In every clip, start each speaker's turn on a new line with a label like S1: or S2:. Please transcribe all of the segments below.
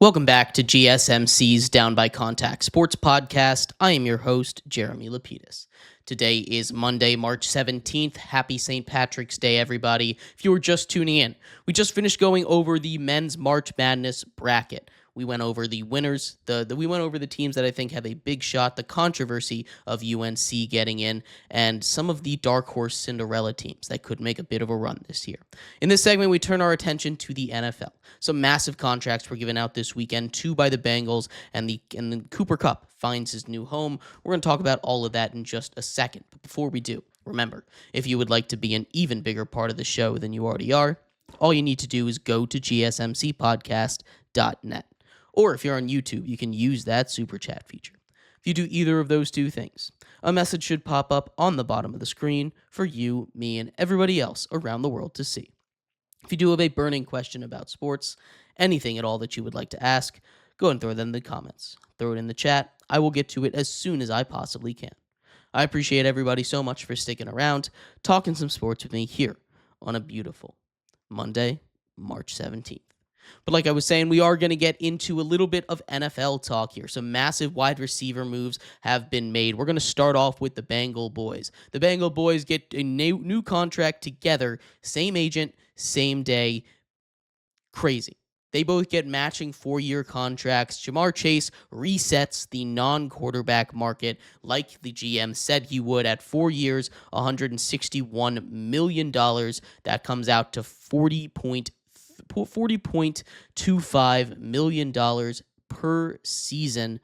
S1: Welcome back to GSMC's Down by Contact Sports Podcast. I am your host, Jeremy Lapidus. Today is Monday, March 17th. Happy St. Patrick's Day, everybody. If you were just tuning in, we just finished going over the men's March Madness bracket. We went over the winners, we went over the teams that I think have a big shot, the controversy of UNC getting in, and some of the dark horse Cinderella teams that could make a bit of a run this year. In this segment, we turn our attention to the NFL. Some massive contracts were given out this weekend, 2 by the Bengals, and the Cooper Kupp finds his new home. We're going to talk about all of that in just a second. But before we do, remember, if you would like to be an even bigger part of the show than you already are, all you need to do is go to gsmcpodcast.net. Or if you're on YouTube, you can use that super chat feature. If you do either of those two things, a message should pop up on the bottom of the screen for you, me, and everybody else around the world to see. If you do have a burning question about sports, anything at all that you would like to ask, go and throw it in the comments. Throw it in the chat. I will get to it as soon as I possibly can. I appreciate everybody so much for sticking around, talking some sports with me here on a beautiful Monday, March 17th. But like I was saying, we are going to get into a little bit of NFL talk here. Some massive wide receiver moves have been made. We're going to start off with the Bengal boys. The Bengal boys get a new contract together, same agent, same day. Crazy. They both get matching 4-year contracts. Ja'Marr Chase resets the non-quarterback market like the GM said he would at 4 years, $161 million. That comes out to $40.25 million per season.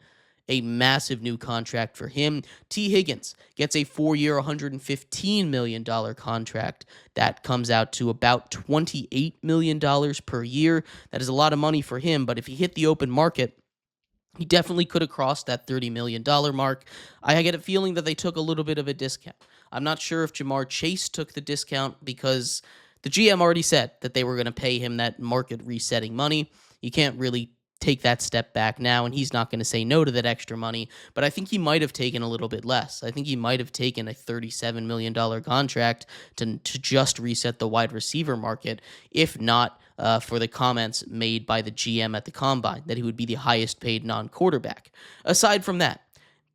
S1: A massive new contract for him. T. Higgins gets a 4-year, $115 million contract. That comes out to about $28 million per year. That is a lot of money for him, but if he hit the open market, he definitely could have crossed that $30 million mark. I get a feeling that they took a little bit of a discount. I'm not sure if Ja'Marr Chase took the discount because the GM already said that they were going to pay him that market resetting money. You can't really take that step back now, and he's not going to say no to that extra money, but I think he might have taken a little bit less. I think he might have taken a $37 million contract to just reset the wide receiver market, if not for the comments made by the GM at the Combine, that he would be the highest paid non-quarterback. Aside from that,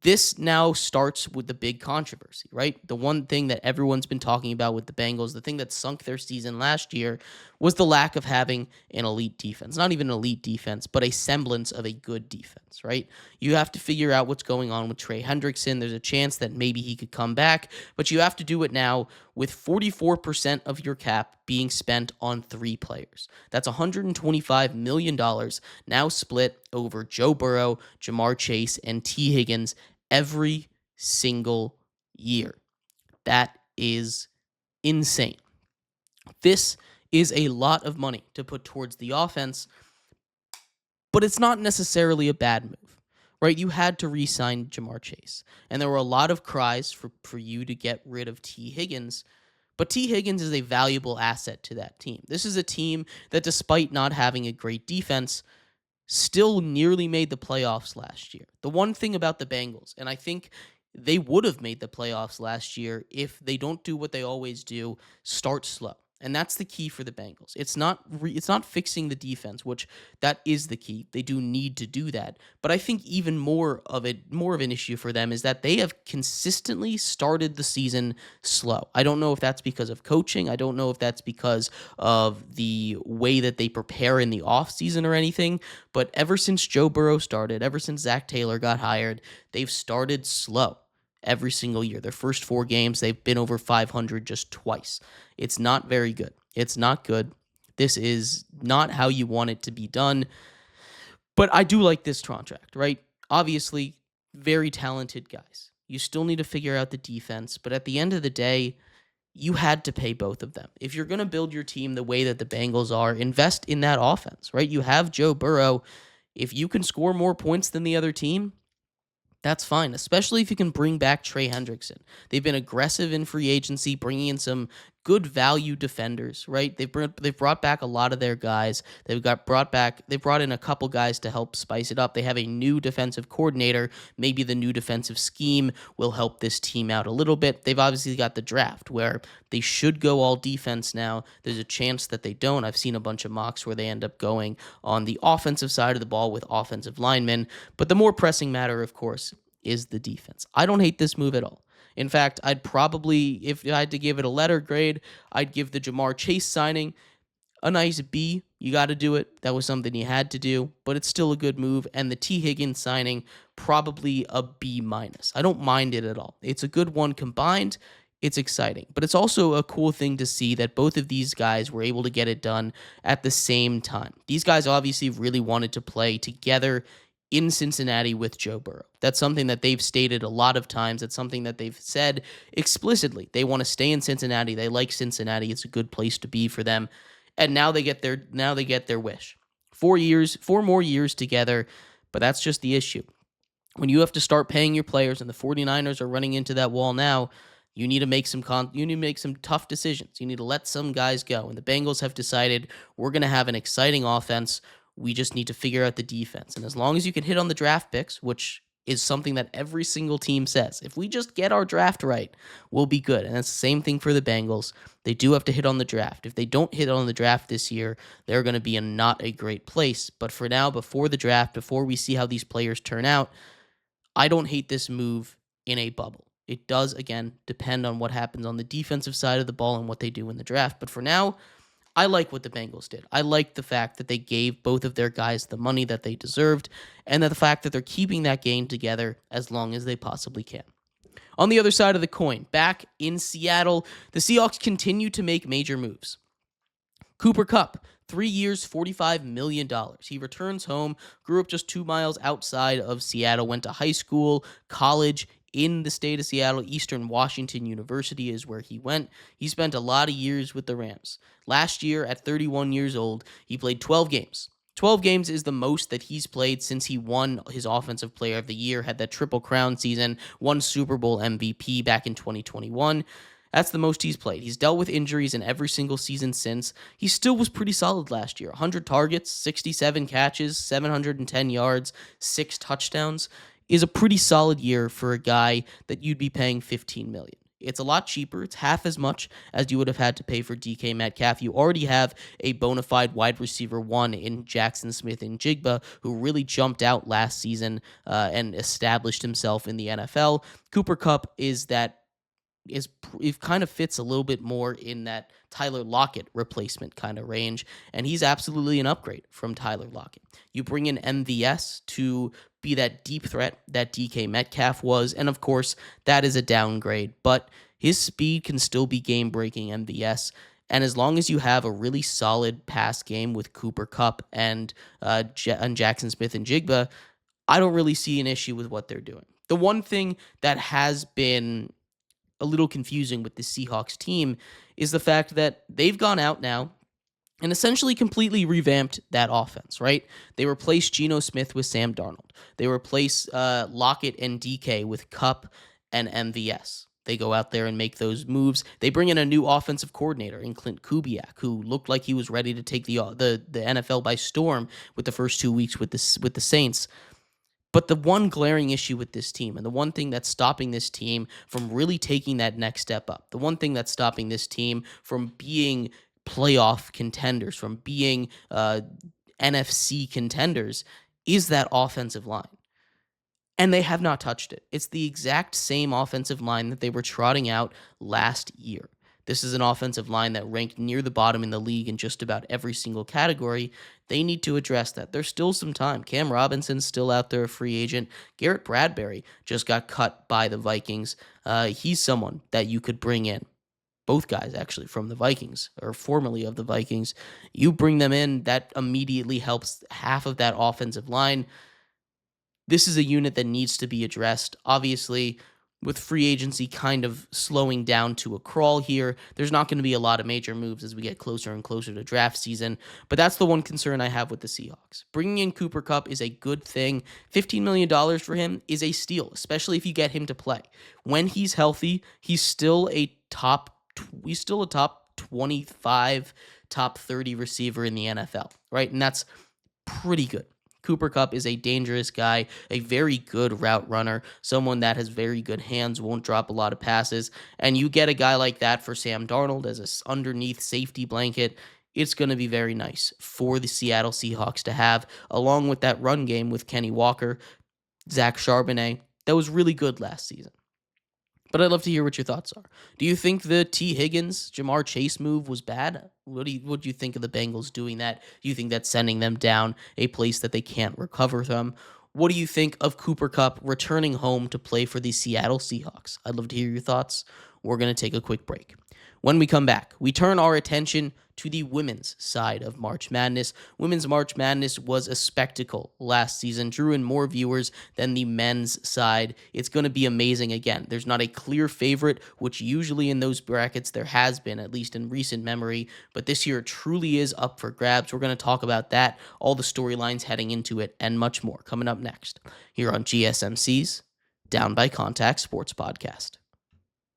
S1: this now starts with the big controversy, right? The one thing that everyone's been talking about with the Bengals, the thing that sunk their season last year, was the lack of having an elite defense. Not even an elite defense, but a semblance of a good defense, right? You have to figure out what's going on with Trey Hendrickson. There's a chance that maybe he could come back, but you have to do it now with 44% of your cap being spent on 3 players. That's $125 million now split over Joe Burrow, Ja'Marr Chase, and T. Higgins every single year. That is insane. This is a lot of money to put towards the offense, but it's not necessarily a bad move, right? You had to re-sign Ja'Marr Chase, and there were a lot of cries for you to get rid of T. Higgins, but T. Higgins is a valuable asset to that team. This is a team that, despite not having a great defense, still nearly made the playoffs last year. The one thing about the Bengals, and I think they would have made the playoffs last year if they don't do what they always do, start slow. And that's the key for the Bengals. It's not fixing the defense, which that is the key. They do need to do that. But I think even more of an issue for them is that they have consistently started the season slow. I don't know if that's because of coaching. I don't know if that's because of the way that they prepare in the offseason or anything. But ever since Joe Burrow started, ever since Zach Taylor got hired, they've started slow. Every single year. Their first 4 games, they've been over 500 just twice. It's not very good. It's not good. This is not how you want it to be done. But I do like this contract, right? Obviously, very talented guys. You still need to figure out the defense, but at the end of the day, you had to pay both of them. If you're going to build your team the way that the Bengals are, invest in that offense, right? You have Joe Burrow. If you can score more points than the other team, that's fine, especially if you can bring back Trey Hendrickson. They've been aggressive in free agency, bringing in some good value defenders, right? They've brought back a lot of their guys. They brought in a couple guys to help spice it up. They have a new defensive coordinator. Maybe the new defensive scheme will help this team out a little bit. They've obviously got the draft where they should go all defense now. There's a chance that they don't. I've seen a bunch of mocks where they end up going on the offensive side of the ball with offensive linemen. But the more pressing matter, of course, is the defense. I don't hate this move at all. In fact, I'd probably, if I had to give it a letter grade, I'd give the Jamar Chase signing a nice B. You got to do it. That was something you had to do, but it's still a good move. And the T. Higgins signing, probably a B minus. I don't mind it at all. It's a good one combined. It's exciting, but it's also a cool thing to see that both of these guys were able to get it done at the same time. These guys obviously really wanted to play together in Cincinnati with Joe Burrow. That's something that they've stated a lot of times. It's something that they've said explicitly. They want to stay in Cincinnati. They like Cincinnati. It's a good place to be for them. And now they get their wish. 4 more years together, but that's just the issue. When you have to start paying your players and the 49ers are running into that wall now, you need to make some tough decisions. You need to let some guys go. And the Bengals have decided we're going to have an exciting offense. We just need to figure out the defense. And as long as you can hit on the draft picks, which is something that every single team says, if we just get our draft right, we'll be good. And that's the same thing for the Bengals. They do have to hit on the draft. If they don't hit on the draft this year, they're going to be in not a great place. But for now, before the draft, before we see how these players turn out, I don't hate this move in a bubble. It does, again, depend on what happens on the defensive side of the ball and what they do in the draft. But for now, I like what the Bengals did. I like the fact that they gave both of their guys the money that they deserved, and that the fact that they're keeping that game together as long as they possibly can. On the other side of the coin, back in Seattle, the Seahawks continue to make major moves. Cooper Kupp, 3 years, $45 million. He returns home, grew up just 2 miles outside of Seattle, went to high school, college in the state of Seattle. Eastern Washington University is where he went. He spent a lot of years with the Rams. Last year, at 31 years old, he played 12 games. 12 games is the most that he's played since he won his Offensive Player of the Year, had that Triple Crown season, won Super Bowl MVP back in 2021. That's the most he's played. He's dealt with injuries in every single season since. He still was pretty solid last year. 100 targets, 67 catches, 710 yards, 6 touchdowns is a pretty solid year for a guy that you'd be paying $15 million. It's a lot cheaper. It's half as much as you would have had to pay for DK Metcalf. You already have a bona fide wide receiver 1 in Jackson Smith-Njigba, who really jumped out last season and established himself in the NFL. Cooper Kupp it kind of fits a little bit more in that Tyler Lockett replacement kind of range, and he's absolutely an upgrade from Tyler Lockett. You bring in MVS to be that deep threat that DK Metcalf was, and of course, that is a downgrade, but his speed can still be game-breaking MVS, and as long as you have a really solid pass game with Cooper Kupp and Jackson Smith-Njigba, I don't really see an issue with what they're doing. The one thing that has been a little confusing with the Seahawks team is the fact that they've gone out now and essentially completely revamped that offense, right? They replaced Geno Smith with Sam Darnold. They replace Lockett and DK with Kupp and MVS. They go out there and make those moves. They bring in a new offensive coordinator in Clint Kubiak, who looked like he was ready to take the NFL by storm with the first 2 weeks with the Saints. But the one glaring issue with this team, and the one thing that's stopping this team from really taking that next step up, the one thing that's stopping this team from being playoff contenders, from being NFC contenders, is that offensive line. And they have not touched it. It's the exact same offensive line that they were trotting out last year. This is an offensive line that ranked near the bottom in the league in just about every single category. They need to address that. There's still some time. Cam Robinson's still out there, a free agent. Garrett Bradbury just got cut by the Vikings. He's someone that you could bring in. Both guys, actually, from the Vikings, or formerly of the Vikings. You bring them in, that immediately helps half of that offensive line. This is a unit that needs to be addressed. Obviously, with free agency kind of slowing down to a crawl here, there's not going to be a lot of major moves as we get closer and closer to draft season, but that's the one concern I have with the Seahawks. Bringing in Cooper Kupp is a good thing. $15 million for him is a steal, especially if you get him to play. When he's healthy, he's still a top he's still a top 25, top 30 receiver in the NFL, right? And that's pretty good. Cooper Kupp is a dangerous guy, a very good route runner, someone that has very good hands, won't drop a lot of passes. And you get a guy like that for Sam Darnold as a underneath safety blanket. It's going to be very nice for the Seattle Seahawks to have, along with that run game with Kenny Walker, Zach Charbonnet. That was really good last season. But I'd love to hear what your thoughts are. Do you think the T. Higgins, Jamar Chase move was bad? What do you think of the Bengals doing that? Do you think that's sending them down a place that they can't recover from? What do you think of Cooper Kupp returning home to play for the Seattle Seahawks? I'd love to hear your thoughts. We're going to take a quick break. When we come back, we turn our attention to the women's side of March Madness. Women's March Madness was a spectacle last season, drew in more viewers than the men's side. It's going to be amazing again. There's not a clear favorite, which usually in those brackets there has been, at least in recent memory, but this year it truly is up for grabs. We're going to talk about that, all the storylines heading into it, and much more coming up next here on GSMC's Down by Contact Sports Podcast.